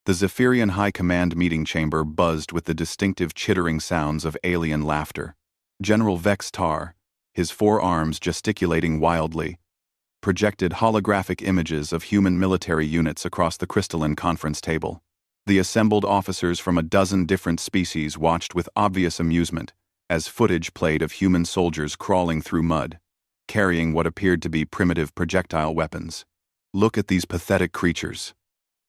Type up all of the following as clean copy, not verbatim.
The Zephyrian High Command meeting chamber buzzed with the distinctive chittering sounds of alien laughter. General Vex Tar, his forearms gesticulating wildly, projected holographic images of human military units across the crystalline conference table. The assembled officers from a dozen different species watched with obvious amusement as footage played of human soldiers crawling through mud, carrying what appeared to be primitive projectile weapons. "Look at these pathetic creatures."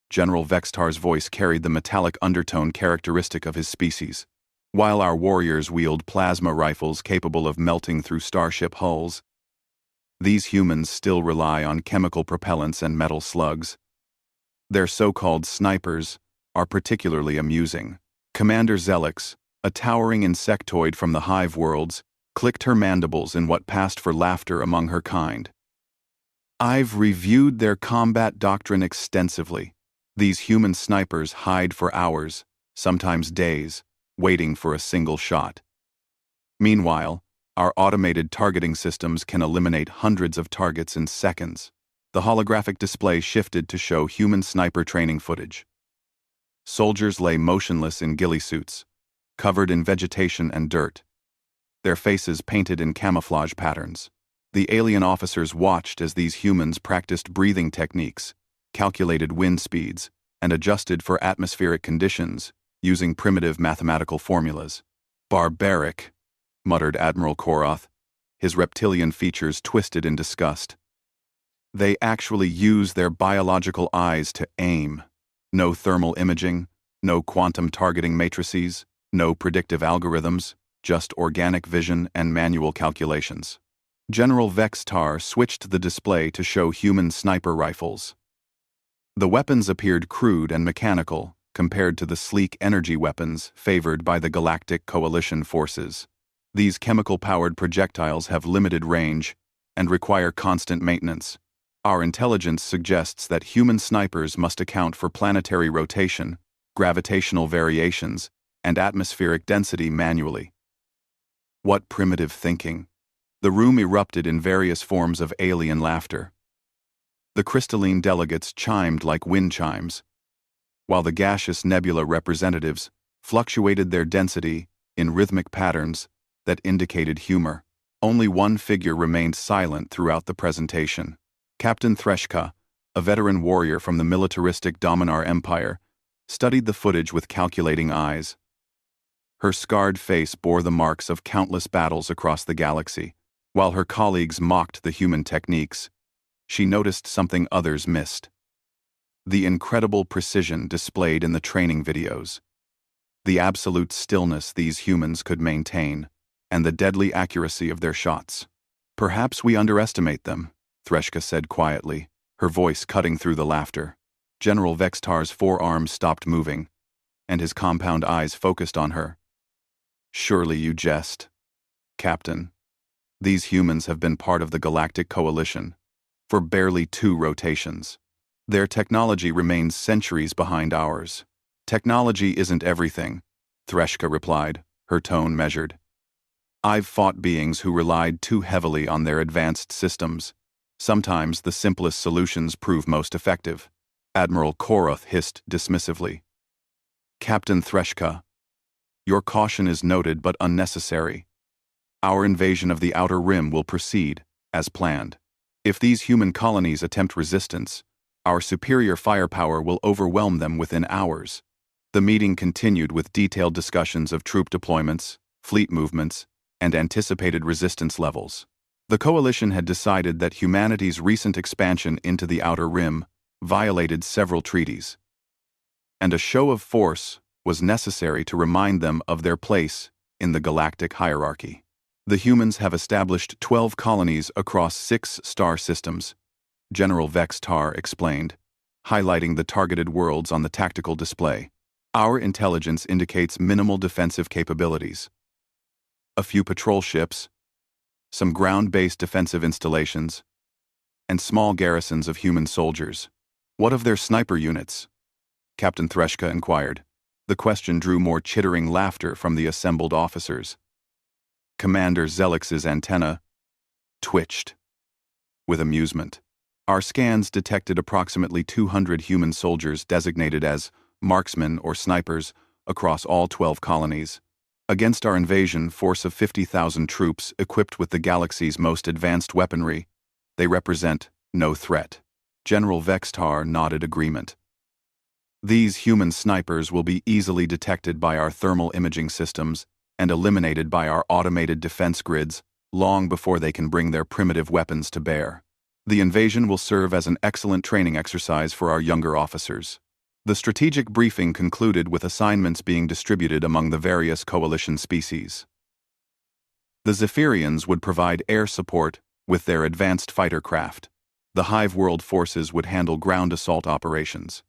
General Vextar's voice carried the metallic undertone characteristic of his species. While our warriors wield plasma rifles capable of melting through starship hulls, these humans still rely on chemical propellants and metal slugs. Their so-called snipers are particularly amusing. Commander Zelix, a towering insectoid from the hive worlds, clicked her mandibles in what passed for laughter among her kind. "I've reviewed their combat doctrine extensively. These human snipers hide for hours, sometimes days, waiting for a single shot. Meanwhile, our automated targeting systems can eliminate hundreds of targets in seconds." The holographic display shifted to show human sniper training footage. Soldiers lay motionless in ghillie suits, covered in vegetation and dirt, their faces painted in camouflage patterns. The alien officers watched as these humans practiced breathing techniques, calculated wind speeds, and adjusted for atmospheric conditions using primitive mathematical formulas. "Barbaric," muttered Admiral Koroth, his reptilian features twisted in disgust. "They actually use their biological eyes to aim. No thermal imaging, no quantum targeting matrices, no predictive algorithms, just organic vision and manual calculations." General Vextar switched the display to show human sniper rifles. The weapons appeared crude and mechanical compared to the sleek energy weapons favored by the Galactic Coalition forces. These chemical-powered projectiles have limited range and require constant maintenance. Our intelligence suggests that human snipers must account for planetary rotation, gravitational variations, and atmospheric density manually. What primitive thinking! The room erupted in various forms of alien laughter. The crystalline delegates chimed like wind chimes, while the gaseous nebula representatives fluctuated their density in rhythmic patterns that indicated humor. Only one figure remained silent throughout the presentation. Captain Threshka, a veteran warrior from the militaristic Dominar Empire, studied the footage with calculating eyes. Her scarred face bore the marks of countless battles across the galaxy. While her colleagues mocked the human techniques, she noticed something others missed: the incredible precision displayed in the training videos, the absolute stillness these humans could maintain, and the deadly accuracy of their shots. "Perhaps we underestimate them," Threshka said quietly, her voice cutting through the laughter. General Vextar's forearms stopped moving, and his compound eyes focused on her. "Surely you jest, Captain. These humans have been part of the Galactic Coalition for barely 2 rotations. Their technology remains centuries behind ours." "Technology isn't everything," Threshka replied, her tone measured. "I've fought beings who relied too heavily on their advanced systems. Sometimes the simplest solutions prove most effective." Admiral Koroth hissed dismissively. "Captain Threshka, your caution is noted but unnecessary. Our invasion of the Outer Rim will proceed as planned. If these human colonies attempt resistance, our superior firepower will overwhelm them within hours." The meeting continued with detailed discussions of troop deployments, fleet movements, and anticipated resistance levels. The Coalition had decided that humanity's recent expansion into the Outer Rim violated several treaties, and a show of force was necessary to remind them of their place in the galactic hierarchy. "The humans have established 12 colonies across 6 star systems," General Vextar explained, highlighting the targeted worlds on the tactical display. "Our intelligence indicates minimal defensive capabilities. A few patrol ships, some ground-based defensive installations, and small garrisons of human soldiers." "What of their sniper units?" Captain Threshka inquired. The question drew more chittering laughter from the assembled officers. Commander Zelix's antenna twitched with amusement. "Our scans detected approximately 200 human soldiers designated as marksmen or snipers, across all 12 colonies. Against our invasion force of 50,000 troops equipped with the galaxy's most advanced weaponry, they represent no threat. General Vextar nodded agreement. These human snipers will be easily detected by our thermal imaging systems and eliminated by our automated defense grids long before they can bring their primitive weapons to bear. The invasion will serve as an excellent training exercise for our younger officers. The strategic briefing concluded with assignments being distributed among the various coalition species. The Zephyrians would provide air support with their advanced fighter craft. The Hive World forces would handle ground assault operations.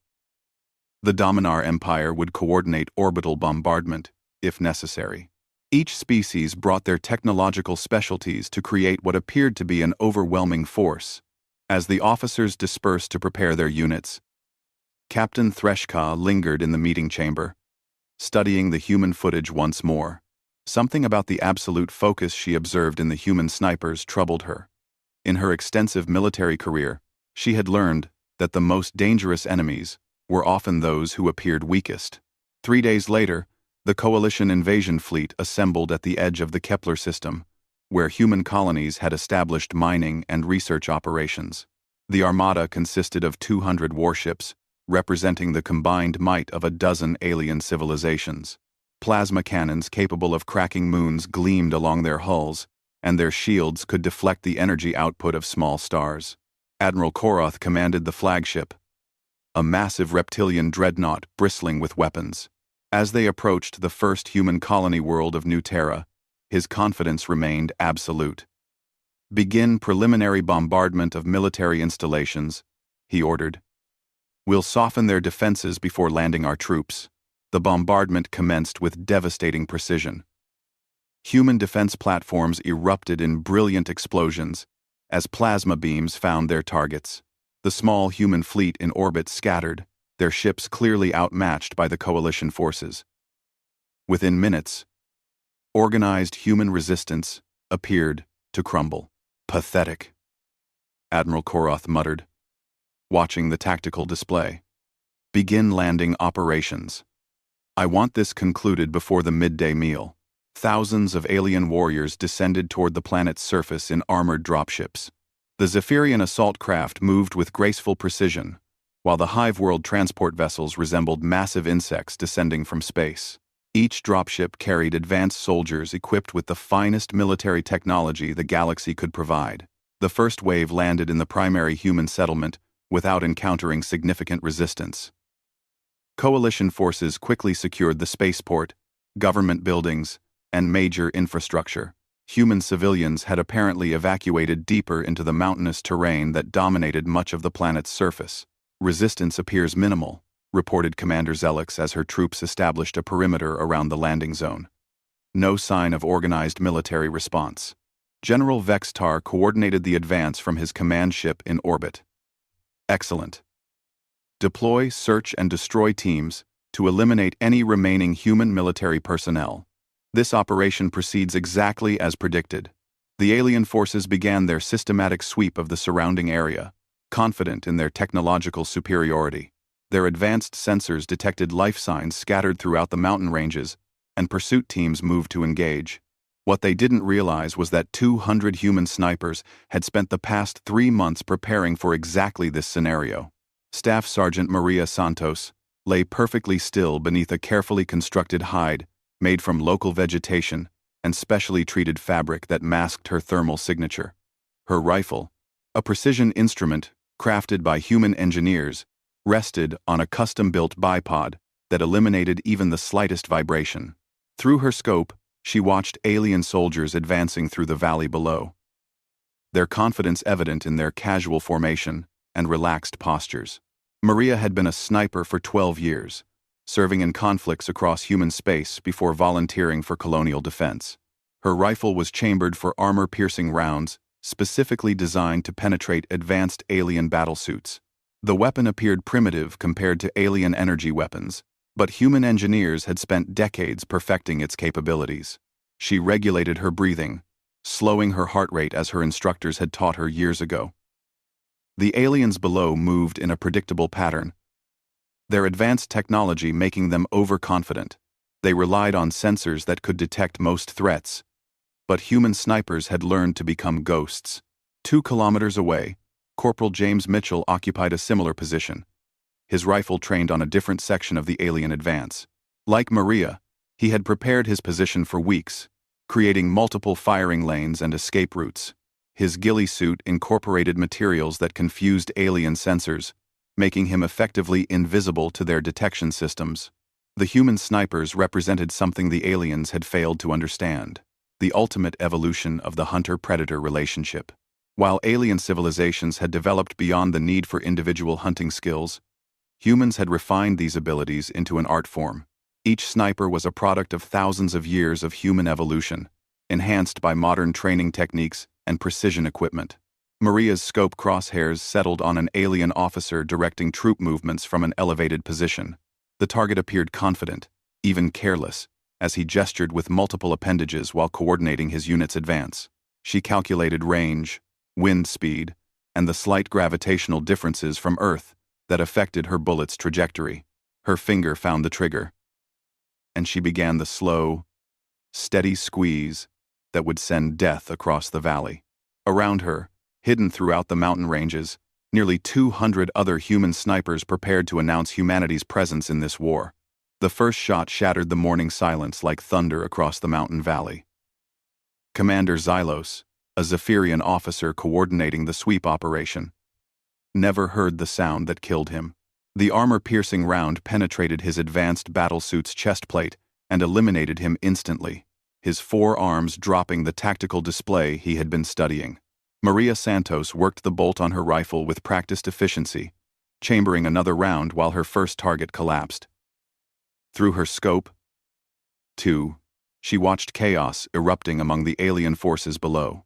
The Dominar Empire would coordinate orbital bombardment, if necessary. Each species brought their technological specialties to create what appeared to be an overwhelming force. As the officers dispersed to prepare their units, Captain Threshka lingered in the meeting chamber, studying the human footage once more. Something about the absolute focus she observed in the human snipers troubled her. In her extensive military career, she had learned that the most dangerous enemies were often those who appeared weakest. 3 days later, the coalition invasion fleet assembled at the edge of the Kepler system, where human colonies had established mining and research operations. The armada consisted of 200 warships, representing the combined might of a dozen alien civilizations. Plasma cannons capable of cracking moons gleamed along their hulls, and their shields could deflect the energy output of small stars. Admiral Koroth commanded the flagship, a massive reptilian dreadnought bristling with weapons. As they approached the first human colony world of New Terra, his confidence remained absolute. "Begin preliminary bombardment of military installations," he ordered. "We'll soften their defenses before landing our troops." The bombardment commenced with devastating precision. Human defense platforms erupted in brilliant explosions as plasma beams found their targets. The small human fleet in orbit scattered, their ships clearly outmatched by the coalition forces. Within minutes, organized human resistance appeared to crumble. "Pathetic," Admiral Koroth muttered, watching the tactical display. "Begin landing operations. I want this concluded before the midday meal." Thousands of alien warriors descended toward the planet's surface in armored dropships. The Zephyrian assault craft moved with graceful precision, while the Hive World transport vessels resembled massive insects descending from space. Each dropship carried advanced soldiers equipped with the finest military technology the galaxy could provide. The first wave landed in the primary human settlement without encountering significant resistance. Coalition forces quickly secured the spaceport, government buildings, and major infrastructure. Human civilians had apparently evacuated deeper into the mountainous terrain that dominated much of the planet's surface. "Resistance appears minimal," reported Commander Zelix as her troops established a perimeter around the landing zone. No sign of organized military response. General Vextar coordinated the advance from his command ship in orbit. "Excellent. Deploy search and destroy teams to eliminate any remaining human military personnel." This operation proceeds exactly as predicted. The alien forces began their systematic sweep of the surrounding area, confident in their technological superiority. Their advanced sensors detected life signs scattered throughout the mountain ranges, and pursuit teams moved to engage. What they didn't realize was that 200 human snipers had spent the past 3 months preparing for exactly this scenario. Staff Sergeant Maria Santos lay perfectly still beneath a carefully constructed hide made from local vegetation and specially treated fabric that masked her thermal signature. Her rifle, a precision instrument crafted by human engineers, rested on a custom-built bipod that eliminated even the slightest vibration. Through her scope, she watched alien soldiers advancing through the valley below, their confidence evident in their casual formation and relaxed postures. Maria had been a sniper for 12 years, serving in conflicts across human space before volunteering for colonial defense. Her rifle was chambered for armor-piercing rounds, specifically designed to penetrate advanced alien battlesuits. The weapon appeared primitive compared to alien energy weapons, but human engineers had spent decades perfecting its capabilities. She regulated her breathing, slowing her heart rate as her instructors had taught her years ago. The aliens below moved in a predictable pattern. their advanced technology making them overconfident. They relied on sensors that could detect most threats. But human snipers had learned to become ghosts. 2 kilometers away, Corporal James Mitchell occupied a similar position, his rifle trained on a different section of the alien advance. Like Maria, he had prepared his position for weeks, creating multiple firing lanes and escape routes. His ghillie suit incorporated materials that confused alien sensors, making him effectively invisible to their detection systems. The human snipers represented something the aliens had failed to understand: the ultimate evolution of the hunter-predator relationship. While alien civilizations had developed beyond the need for individual hunting skills, humans had refined these abilities into an art form. Each sniper was a product of thousands of years of human evolution, enhanced by modern training techniques and precision equipment. Maria's scope crosshairs settled on an alien officer directing troop movements from an elevated position. The target appeared confident, even careless, as he gestured with multiple appendages while coordinating his unit's advance. She calculated range, wind speed, and the slight gravitational differences from Earth that affected her bullet's trajectory. Her finger found the trigger, and she began the slow, steady squeeze that would send death across the valley. Around her, hidden throughout the mountain ranges, nearly 200 other human snipers prepared to announce humanity's presence in this war. The first shot shattered the morning silence like thunder across the mountain valley. Commander Xylos, a Zephyrian officer coordinating the sweep operation, never heard the sound that killed him. The armor-piercing round penetrated his advanced battlesuit's chest plate and eliminated him instantly, his 4 arms dropping the tactical display he had been studying. Maria Santos worked the bolt on her rifle with practiced efficiency, chambering another round while her first target collapsed. Through her scope, too, she watched chaos erupting among the alien forces below.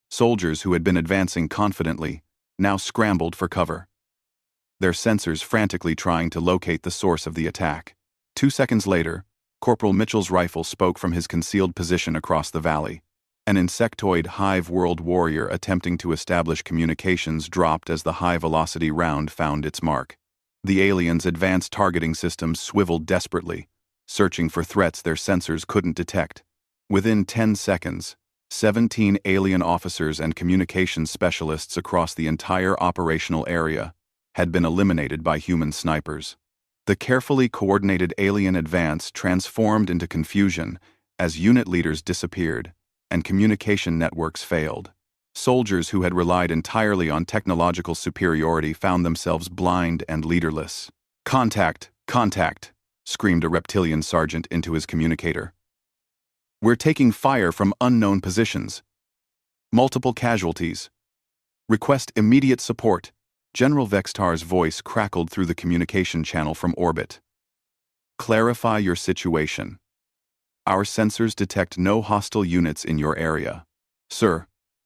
Soldiers who had been advancing confidently now scrambled for cover, their sensors frantically trying to locate the source of the attack. 2 seconds later, Corporal Mitchell's rifle spoke from his concealed position across the valley. An insectoid hive world warrior attempting to establish communications dropped as the high-velocity round found its mark. The aliens' advanced targeting systems swiveled desperately, searching for threats their sensors couldn't detect. Within 10 seconds, 17 alien officers and communications specialists across the entire operational area had been eliminated by human snipers. The carefully coordinated alien advance transformed into confusion as unit leaders disappeared and communication networks failed. Soldiers who had relied entirely on technological superiority found themselves blind and leaderless. "Contact! Contact!" screamed a reptilian sergeant into his communicator. "We're taking fire from unknown positions. Multiple casualties. Request immediate support." General Vextar's voice crackled through the communication channel from orbit. "Clarify your situation. Our sensors detect no hostile units in your area. Sir,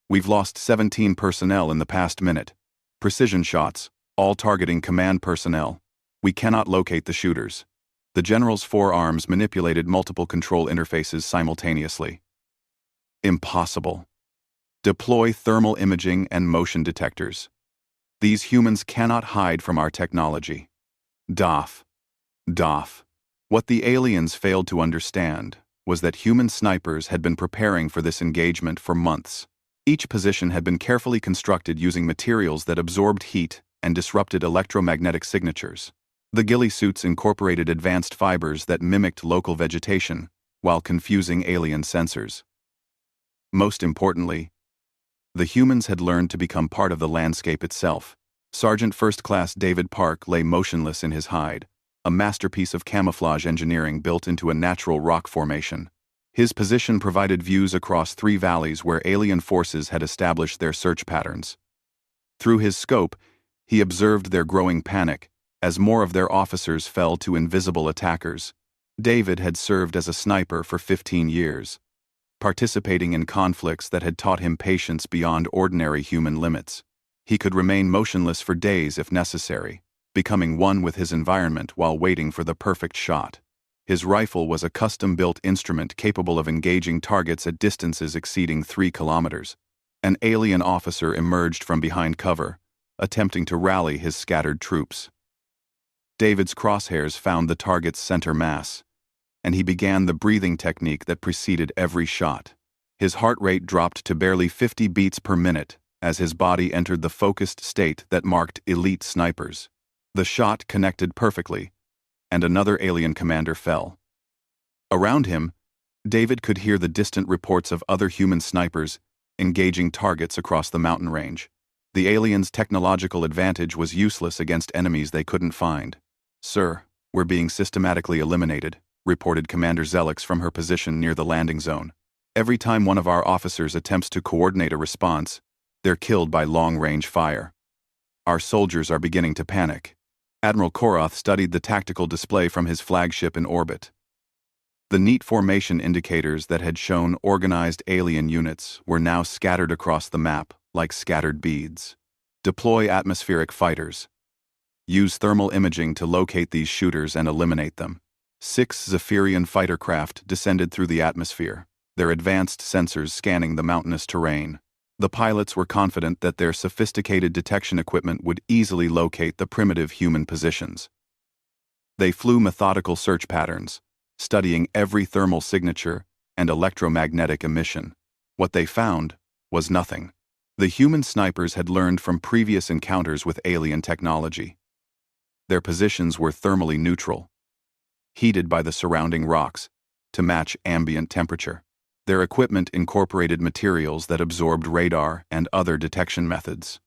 we've lost 17 personnel in the past minute. Precision shots, all targeting command personnel. We cannot locate the shooters." The general's 4 arms manipulated multiple control interfaces simultaneously. "Impossible. Deploy thermal imaging and motion detectors. These humans cannot hide from our technology." Doff. What the aliens failed to understand was that human snipers had been preparing for this engagement for months. Each position had been carefully constructed using materials that absorbed heat and disrupted electromagnetic signatures. The ghillie suits incorporated advanced fibers that mimicked local vegetation while confusing alien sensors. Most importantly, the humans had learned to become part of the landscape itself. Sergeant First Class David Park lay motionless in his hide, a masterpiece of camouflage engineering built into a natural rock formation. His position provided views across 3 valleys where alien forces had established their search patterns. Through his scope, he observed their growing panic as more of their officers fell to invisible attackers. David had served as a sniper for 15 years, participating in conflicts that had taught him patience beyond ordinary human limits. He could remain motionless for days if necessary, becoming one with his environment while waiting for the perfect shot. His rifle was a custom-built instrument capable of engaging targets at distances exceeding 3 kilometers. An alien officer emerged from behind cover, attempting to rally his scattered troops. David's crosshairs found the target's center mass, and he began the breathing technique that preceded every shot. His heart rate dropped to barely 50 beats per minute as his body entered the focused state that marked elite snipers. The shot connected perfectly, and another alien commander fell. Around him, David could hear the distant reports of other human snipers engaging targets across the mountain range. The aliens' technological advantage was useless against enemies they couldn't find. "Sir, we're being systematically eliminated," reported Commander Zelix from her position near the landing zone. "Every time one of our officers attempts to coordinate a response, they're killed by long-range fire. Our soldiers are beginning to panic." Admiral Koroth studied the tactical display from his flagship in orbit. The neat formation indicators that had shown organized alien units were now scattered across the map like scattered beads. "Deploy atmospheric fighters. Use thermal imaging to locate these shooters and eliminate them." 6 Zephyrian fighter craft descended through the atmosphere, their advanced sensors scanning the mountainous terrain. The pilots were confident that their sophisticated detection equipment would easily locate the primitive human positions. They flew methodical search patterns, studying every thermal signature and electromagnetic emission. What they found was nothing. The human snipers had learned from previous encounters with alien technology. Their positions were thermally neutral, heated by the surrounding rocks to match ambient temperature. Their equipment incorporated materials that absorbed radar and other detection methods.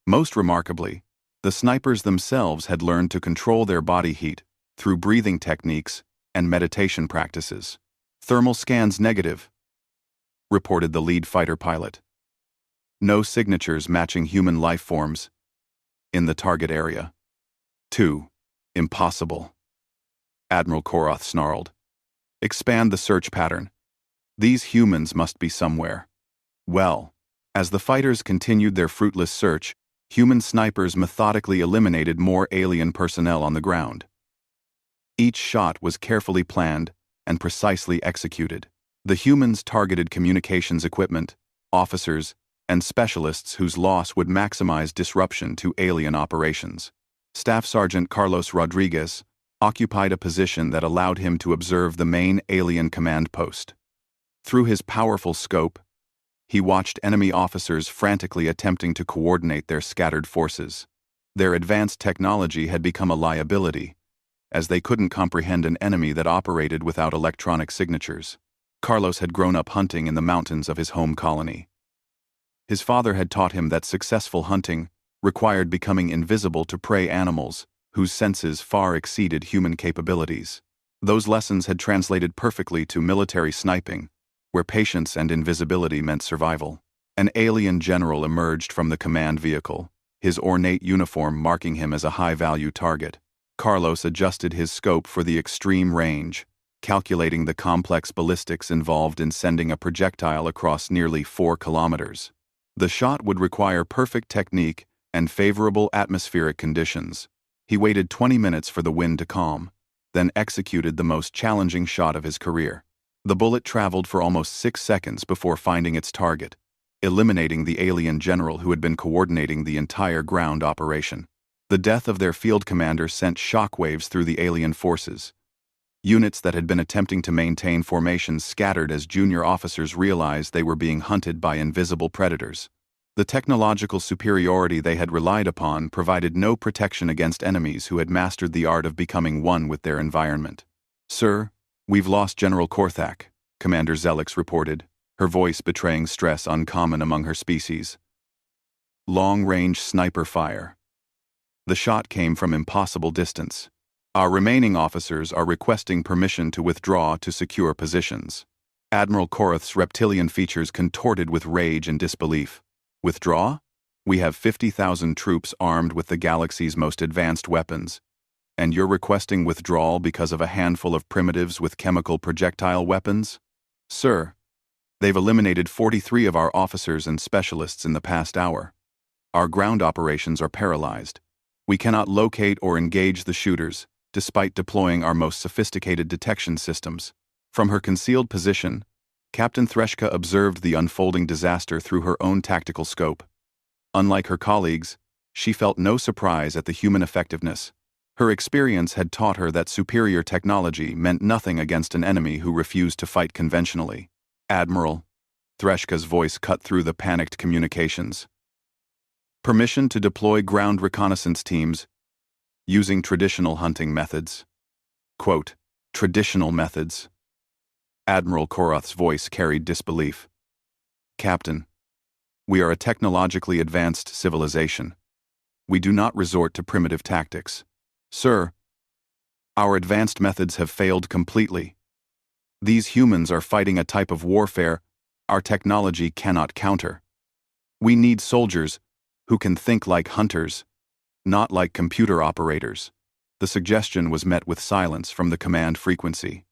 Most remarkably, the snipers themselves had learned to control their body heat through breathing techniques and meditation practices. "Thermal scans negative," reported the lead fighter pilot. "No signatures matching human life forms in the target area." 2. "Impossible," Admiral Koroth snarled. "Expand the search pattern. These humans must be somewhere." Well, as the fighters continued their fruitless search, human snipers methodically eliminated more alien personnel on the ground. Each shot was carefully planned and precisely executed. The humans targeted communications equipment, officers, and specialists whose loss would maximize disruption to alien operations. Staff Sergeant Carlos Rodriguez occupied a position that allowed him to observe the main alien command post. Through his powerful scope, he watched enemy officers frantically attempting to coordinate their scattered forces. Their advanced technology had become a liability, as they couldn't comprehend an enemy that operated without electronic signatures. Carlos had grown up hunting in the mountains of his home colony. His father had taught him that successful hunting required becoming invisible to prey animals whose senses far exceeded human capabilities. Those lessons had translated perfectly to military sniping, where patience and invisibility meant survival. An alien general emerged from the command vehicle, his ornate uniform marking him as a high-value target. Carlos adjusted his scope for the extreme range, calculating the complex ballistics involved in sending a projectile across nearly 4 kilometers. The shot would require perfect technique and favorable atmospheric conditions. He waited 20 minutes for the wind to calm, then executed the most challenging shot of his career. The bullet traveled for almost 6 seconds before finding its target, eliminating the alien general who had been coordinating the entire ground operation. The death of their field commander sent shockwaves through the alien forces. Units that had been attempting to maintain formations scattered as junior officers realized they were being hunted by invisible predators. The technological superiority they had relied upon provided no protection against enemies who had mastered the art of becoming one with their environment. "Sir, we've lost General Korthak," Commander Zelix reported, her voice betraying stress uncommon among her species. "Long-range sniper fire. The shot came from impossible distance. Our remaining officers are requesting permission to withdraw to secure positions." Admiral Koroth's reptilian features contorted with rage and disbelief. "Withdraw? We have 50,000 troops armed with the galaxy's most advanced weapons, and you're requesting withdrawal because of a handful of primitives with chemical projectile weapons? Sir, they've eliminated 43 of our officers and specialists in the past hour. Our ground operations are paralyzed. We cannot locate or engage the shooters, despite deploying our most sophisticated detection systems." From her concealed position, Captain Threshka observed the unfolding disaster through her own tactical scope. Unlike her colleagues, she felt no surprise at the human effectiveness. Her experience had taught her that superior technology meant nothing against an enemy who refused to fight conventionally. "Admiral," Threshka's voice cut through the panicked communications. "Permission to deploy ground reconnaissance teams using traditional hunting methods." Quote, "Traditional methods." Admiral Koroth's voice carried disbelief. "Captain, we are a technologically advanced civilization. We do not resort to primitive tactics. Sir, our advanced methods have failed completely. These humans are fighting a type of warfare our technology cannot counter. We need soldiers who can think like hunters, not like computer operators." The suggestion was met with silence from the command frequency.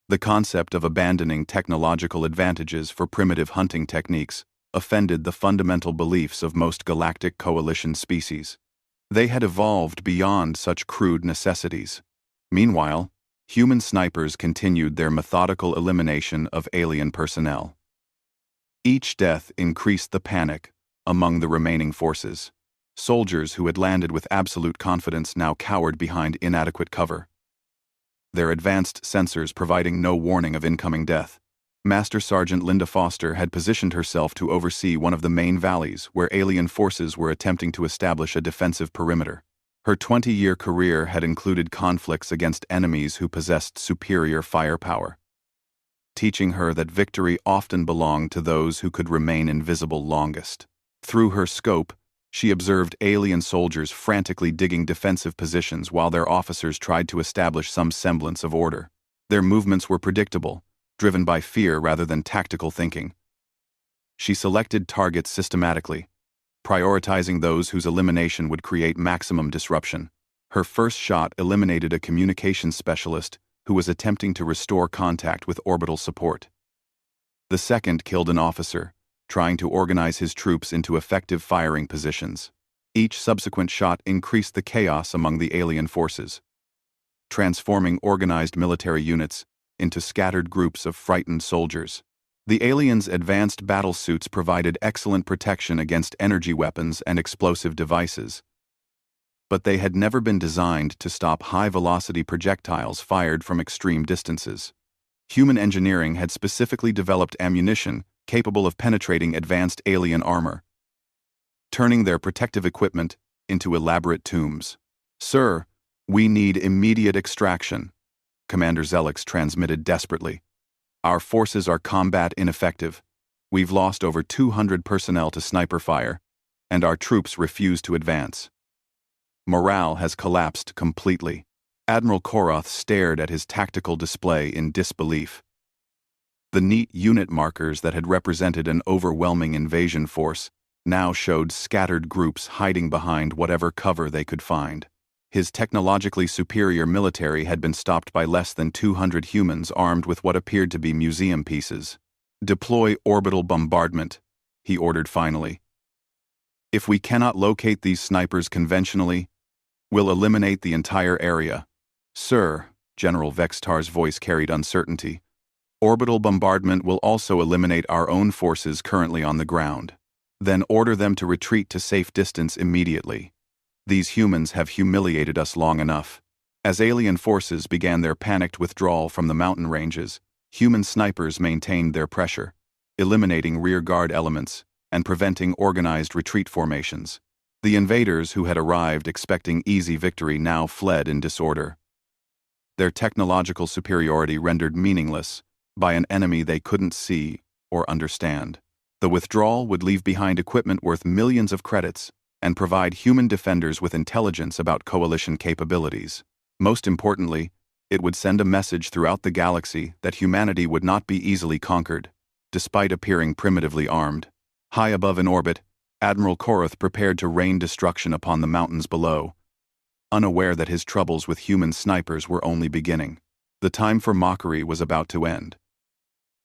The concept of abandoning technological advantages for primitive hunting techniques offended the fundamental beliefs of most Galactic Coalition species. They had evolved beyond such crude necessities. Meanwhile, human snipers continued their methodical elimination of alien personnel. Each death increased the panic among the remaining forces. Soldiers who had landed with absolute confidence now cowered behind inadequate cover, their advanced sensors providing no warning of incoming death. Master Sergeant Linda Foster had positioned herself to oversee one of the main valleys where alien forces were attempting to establish a defensive perimeter. Her 20-year career had included conflicts against enemies who possessed superior firepower, teaching her that victory often belonged to those who could remain invisible longest. Through her scope, she observed alien soldiers frantically digging defensive positions while their officers tried to establish some semblance of order. Their movements were predictable, driven by fear rather than tactical thinking. She selected targets systematically, prioritizing those whose elimination would create maximum disruption. Her first shot eliminated a communications specialist who was attempting to restore contact with orbital support. The second killed an officer, trying to organize his troops into effective firing positions. Each subsequent shot increased the chaos among the alien forces, transforming organized military units into scattered groups of frightened soldiers. The aliens' advanced battle suits provided excellent protection against energy weapons and explosive devices, but they had never been designed to stop high-velocity projectiles fired from extreme distances. Human engineering had specifically developed ammunition capable of penetrating advanced alien armor, turning their protective equipment into elaborate tombs. "Sir, we need immediate extraction," Commander Zelix transmitted desperately. "Our forces are combat ineffective. We've lost over 200 personnel to sniper fire, and our troops refuse to advance. Morale has collapsed completely." Admiral Koroth stared at his tactical display in disbelief. The neat unit markers that had represented an overwhelming invasion force now showed scattered groups hiding behind whatever cover they could find. His technologically superior military had been stopped by less than 200 humans armed with what appeared to be museum pieces. "Deploy orbital bombardment," he ordered finally. "If we cannot locate these snipers conventionally, we'll eliminate the entire area." "Sir," General Vextar's voice carried uncertainty, "orbital bombardment will also eliminate our own forces currently on the ground. Then order them to retreat to safe distance immediately. These humans have humiliated us long enough." As alien forces began their panicked withdrawal from the mountain ranges, human snipers maintained their pressure, eliminating rear-guard elements and preventing organized retreat formations. The invaders who had arrived expecting easy victory now fled in disorder, their technological superiority rendered meaningless by an enemy they couldn't see or understand. The withdrawal would leave behind equipment worth millions of credits and provide human defenders with intelligence about coalition capabilities. Most importantly, it would send a message throughout the galaxy that humanity would not be easily conquered, despite appearing primitively armed. High above in orbit, Admiral Koroth prepared to rain destruction upon the mountains below, unaware that his troubles with human snipers were only beginning. The time for mockery was about to end.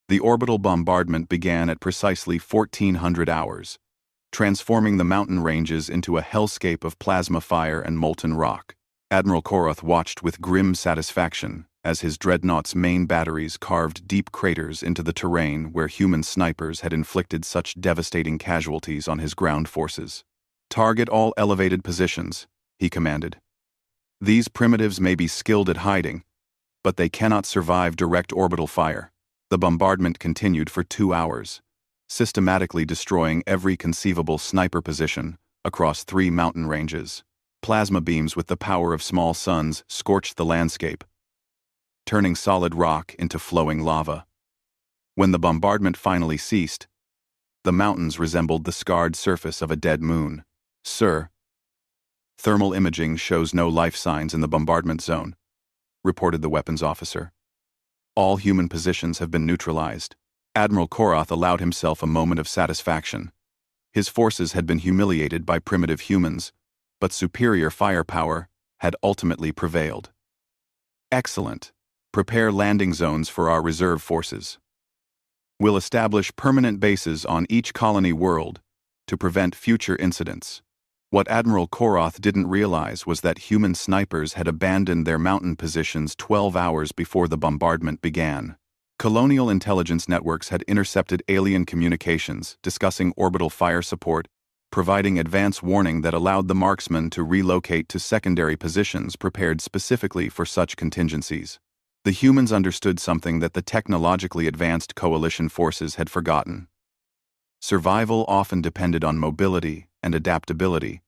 The orbital bombardment began at precisely 1400 hours, transforming the mountain ranges into a hellscape of plasma fire and molten rock. Admiral Koroth watched with grim satisfaction as his dreadnought's main batteries carved deep craters into the terrain where human snipers had inflicted such devastating casualties on his ground forces. "Target all elevated positions," he commanded. These primitives may be skilled at hiding, but they cannot survive direct orbital fire. The bombardment continued for 2 hours, systematically destroying every conceivable sniper position across 3 mountain ranges. Plasma beams with the power of small suns scorched the landscape, turning solid rock into flowing lava. When the bombardment finally ceased, the mountains resembled the scarred surface of a dead moon. "Sir, thermal imaging shows no life signs in the bombardment zone," reported the weapons officer. "All human positions have been neutralized." Admiral Korath allowed himself a moment of satisfaction. His forces had been humiliated by primitive humans, but superior firepower had ultimately prevailed. "Excellent. Prepare landing zones for our reserve forces. We'll establish permanent bases on each colony world to prevent future incidents." What Admiral Korath didn't realize was that human snipers had abandoned their mountain positions 12 hours before the bombardment began. Colonial intelligence networks had intercepted alien communications discussing orbital fire support, providing advance warning that allowed the marksmen to relocate to secondary positions prepared specifically for such contingencies. The humans understood something that the technologically advanced coalition forces had forgotten. Survival often depended on mobility and adaptability,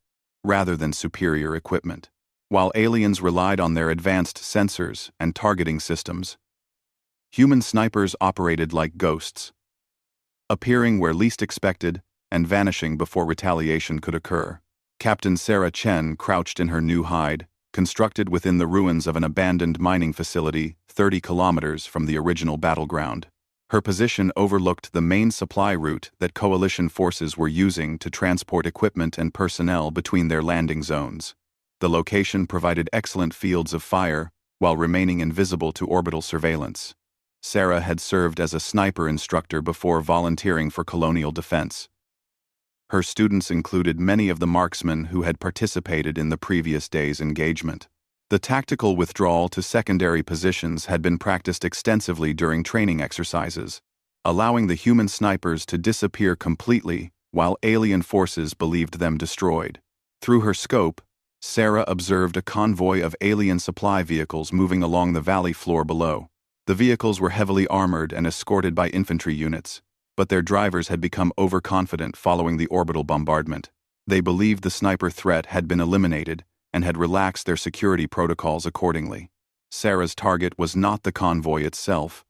rather than superior equipment. While aliens relied on their advanced sensors and targeting systems, human snipers operated like ghosts, appearing where least expected and vanishing before retaliation could occur. Captain Sarah Chen crouched in her new hide, constructed within the ruins of an abandoned mining facility 30 kilometers from the original battleground. Her position overlooked the main supply route that coalition forces were using to transport equipment and personnel between their landing zones. The location provided excellent fields of fire while remaining invisible to orbital surveillance. Sarah had served as a sniper instructor before volunteering for colonial defense. Her students included many of the marksmen who had participated in the previous day's engagement. The tactical withdrawal to secondary positions had been practiced extensively during training exercises, allowing the human snipers to disappear completely while alien forces believed them destroyed. Through her scope, Sarah observed a convoy of alien supply vehicles moving along the valley floor below. The vehicles were heavily armored and escorted by infantry units, but their drivers had become overconfident following the orbital bombardment. They believed the sniper threat had been eliminated and had relaxed their security protocols accordingly. Sarah's target was not the convoy itself,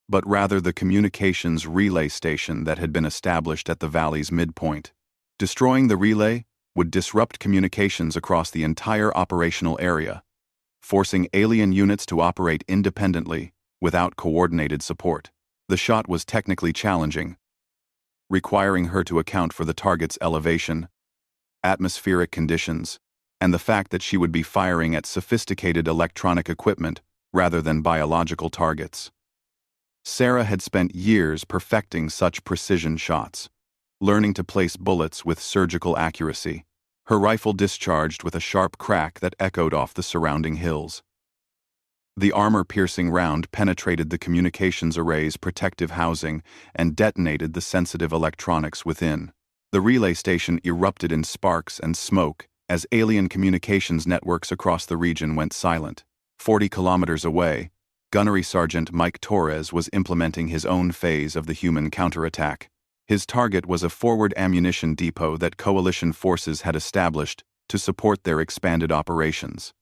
but rather the communications relay station that had been established at the valley's midpoint. Destroying the relay would disrupt communications across the entire operational area, forcing alien units to operate independently without coordinated support. The shot was technically challenging, requiring her to account for the target's elevation, atmospheric conditions, and the fact that she would be firing at sophisticated electronic equipment rather than biological targets. Sarah had spent years perfecting such precision shots, learning to place bullets with surgical accuracy. Her rifle discharged with a sharp crack that echoed off the surrounding hills. The armor-piercing round penetrated the communications array's protective housing and detonated the sensitive electronics within. The relay station erupted in sparks and smoke as alien communications networks across the region went silent. 40 kilometers away, Gunnery Sergeant Mike Torres was implementing his own phase of the human counterattack. His target was a forward ammunition depot that coalition forces had established to support their expanded operations.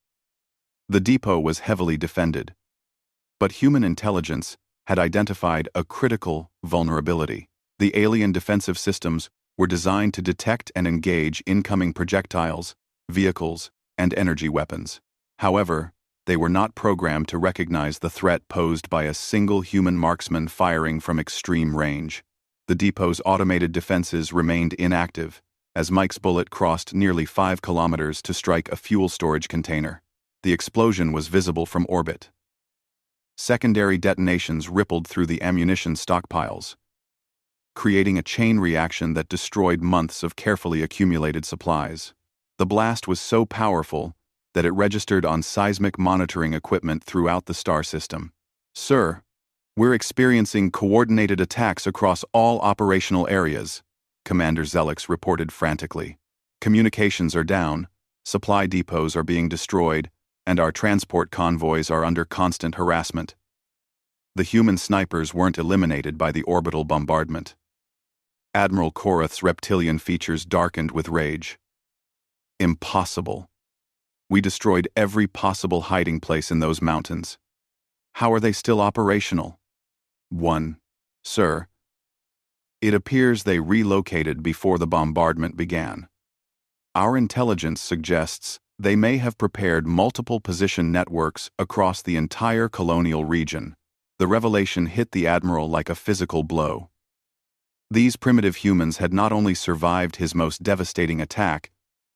The depot was heavily defended, but human intelligence had identified a critical vulnerability. The alien defensive systems were designed to detect and engage incoming projectiles, vehicles, and energy weapons. However, they were not programmed to recognize the threat posed by a single human marksman firing from extreme range. The depot's automated defenses remained inactive, as Mike's bullet crossed nearly 5 kilometers to strike a fuel storage container. The explosion was visible from orbit. Secondary detonations rippled through the ammunition stockpiles, creating a chain reaction that destroyed months of carefully accumulated supplies. The blast was so powerful that it registered on seismic monitoring equipment throughout the star system. "Sir, we're experiencing coordinated attacks across all operational areas," Commander Zelix reported frantically. "Communications are down, supply depots are being destroyed, and our transport convoys are under constant harassment. The human snipers weren't eliminated by the orbital bombardment. Admiral Korath's reptilian features darkened with rage. Impossible. We destroyed every possible hiding place in those mountains. How are they still operational? 1. Sir. It appears they relocated before the bombardment began. Our intelligence suggests they may have prepared multiple position networks across the entire colonial region. The revelation hit the Admiral like a physical blow. These primitive humans had not only survived his most devastating attack,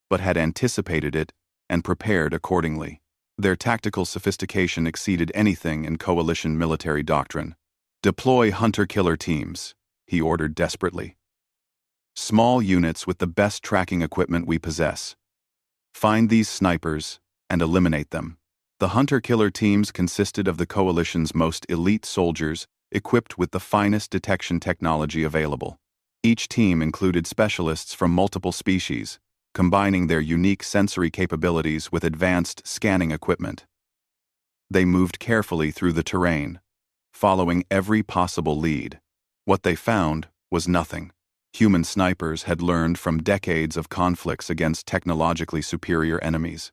but had anticipated it and prepared accordingly. Their tactical sophistication exceeded anything in coalition military doctrine. Deploy hunter-killer teams, he ordered desperately. Small units with the best tracking equipment we possess. Find these snipers and eliminate them. The hunter-killer teams consisted of the coalition's most elite soldiers equipped with the finest detection technology available. Each team included specialists from multiple species, combining their unique sensory capabilities with advanced scanning equipment. They moved carefully through the terrain, following every possible lead. What they found was nothing. Human snipers had learned from decades of conflicts against technologically superior enemies.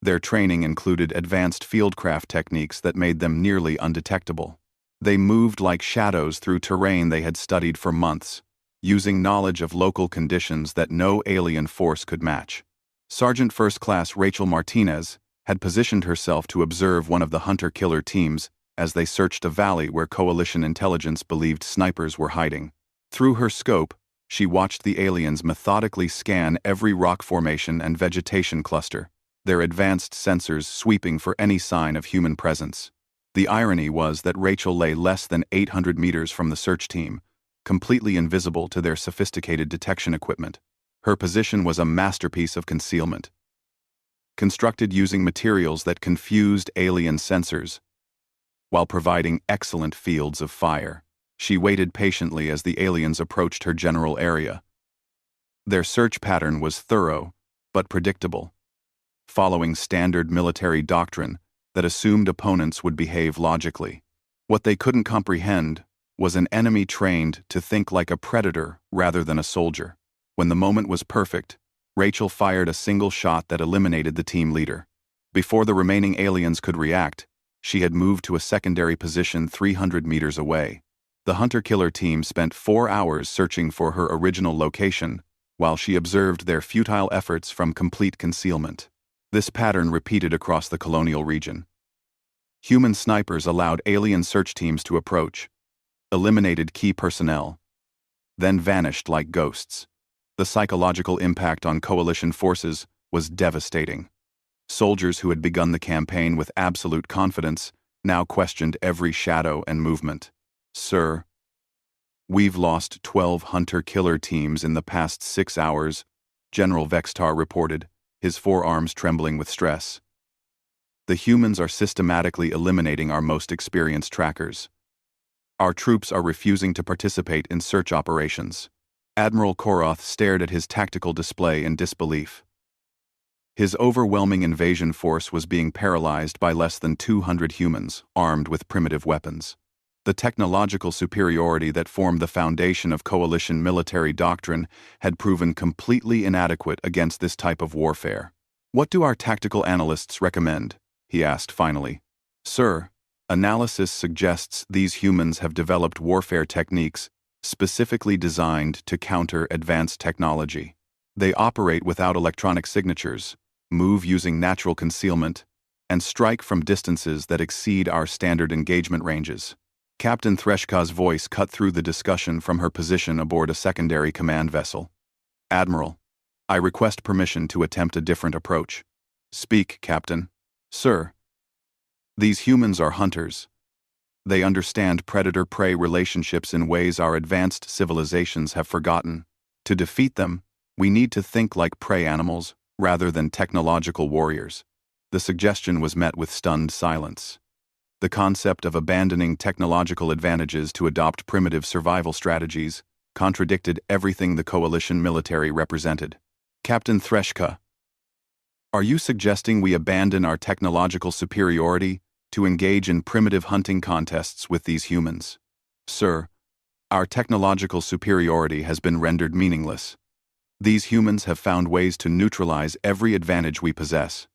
Their training included advanced fieldcraft techniques that made them nearly undetectable. They moved like shadows through terrain they had studied for months, using knowledge of local conditions that no alien force could match. Sergeant First Class Rachel Martinez had positioned herself to observe one of the hunter-killer teams as they searched a valley where coalition intelligence believed snipers were hiding. Through her scope, she watched the aliens methodically scan every rock formation and vegetation cluster, their advanced sensors sweeping for any sign of human presence. The irony was that Rachel lay less than 800 meters from the search team, completely invisible to their sophisticated detection equipment. Her position was a masterpiece of concealment, constructed using materials that confused alien sensors, while providing excellent fields of fire. She waited patiently as the aliens approached her general area. Their search pattern was thorough, but predictable, following standard military doctrine that assumed opponents would behave logically. What they couldn't comprehend was an enemy trained to think like a predator rather than a soldier. When the moment was perfect, Rachel fired a single shot that eliminated the team leader. Before the remaining aliens could react, she had moved to a secondary position 300 meters away. The hunter-killer team spent 4 hours searching for her original location, while she observed their futile efforts from complete concealment. This pattern repeated across the colonial region. Human snipers allowed alien search teams to approach, eliminated key personnel, then vanished like ghosts. The psychological impact on coalition forces was devastating. Soldiers who had begun the campaign with absolute confidence now questioned every shadow and movement. Sir, we've lost 12 hunter-killer teams in the past 6 hours, General Vextar reported, his forearms trembling with stress. The humans are systematically eliminating our most experienced trackers. Our troops are refusing to participate in search operations. Admiral Korath stared at his tactical display in disbelief. His overwhelming invasion force was being paralyzed by less than 200 humans armed with primitive weapons. The technological superiority that formed the foundation of coalition military doctrine had proven completely inadequate against this type of warfare. What do our tactical analysts recommend? He asked finally. Sir, analysis suggests these humans have developed warfare techniques specifically designed to counter advanced technology. They operate without electronic signatures, move using natural concealment, and strike from distances that exceed our standard engagement ranges. Captain Threshka's voice cut through the discussion from her position aboard a secondary command vessel. Admiral, I request permission to attempt a different approach. Speak, Captain. Sir, these humans are hunters. They understand predator-prey relationships in ways our advanced civilizations have forgotten. To defeat them, we need to think like prey animals rather than technological warriors. The suggestion was met with stunned silence. The concept of abandoning technological advantages to adopt primitive survival strategies contradicted everything the coalition military represented. Captain Threshka, Are you suggesting we abandon our technological superiority to engage in primitive hunting contests with these humans? Sir, our technological superiority has been rendered meaningless. These humans have found ways to neutralize every advantage we possess.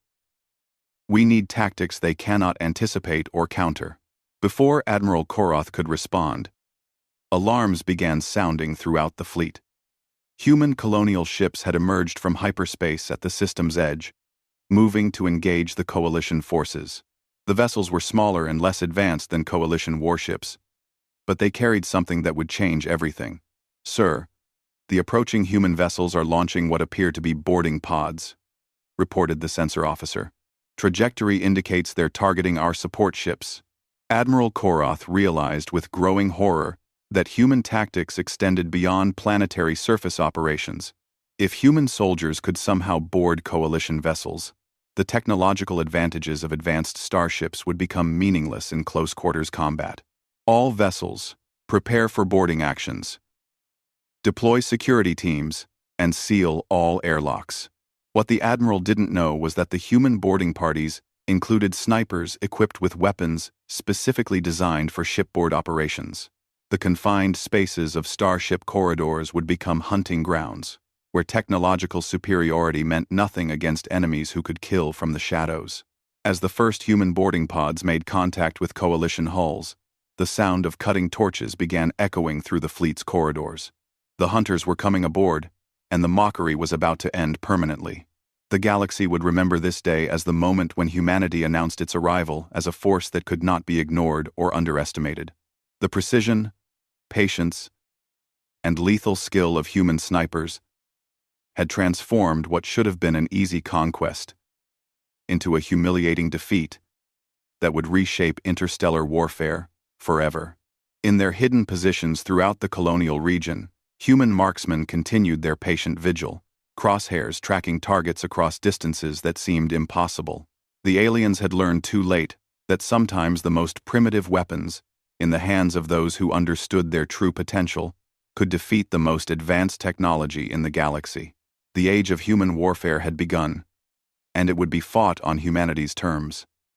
We need tactics they cannot anticipate or counter. Before Admiral Koroth could respond, alarms began sounding throughout the fleet. Human colonial ships had emerged from hyperspace at the system's edge, moving to engage the Coalition forces. The vessels were smaller and less advanced than Coalition warships, but they carried something that would change everything. Sir, the approaching human vessels are launching what appear to be boarding pods, reported the sensor officer. Trajectory indicates they're targeting our support ships. Admiral Koroth realized with growing horror that human tactics extended beyond planetary surface operations. If human soldiers could somehow board Coalition vessels, the technological advantages of advanced starships would become meaningless in close-quarters combat. All vessels, prepare for boarding actions. Deploy security teams, and seal all airlocks. What the Admiral didn't know was that the human boarding parties included snipers equipped with weapons specifically designed for shipboard operations. The confined spaces of starship corridors would become hunting grounds, where technological superiority meant nothing against enemies who could kill from the shadows. As the first human boarding pods made contact with Coalition hulls, the sound of cutting torches began echoing through the fleet's corridors. The hunters were coming aboard, and the mockery was about to end permanently. The galaxy would remember this day as the moment when humanity announced its arrival as a force that could not be ignored or underestimated. The precision, patience, and lethal skill of human snipers had transformed what should have been an easy conquest into a humiliating defeat that would reshape interstellar warfare forever. In their hidden positions throughout the colonial region, human marksmen continued their patient vigil, crosshairs tracking targets across distances that seemed impossible. The aliens had learned too late that sometimes the most primitive weapons, in the hands of those who understood their true potential, could defeat the most advanced technology in the galaxy. The age of human warfare had begun, and it would be fought on humanity's terms.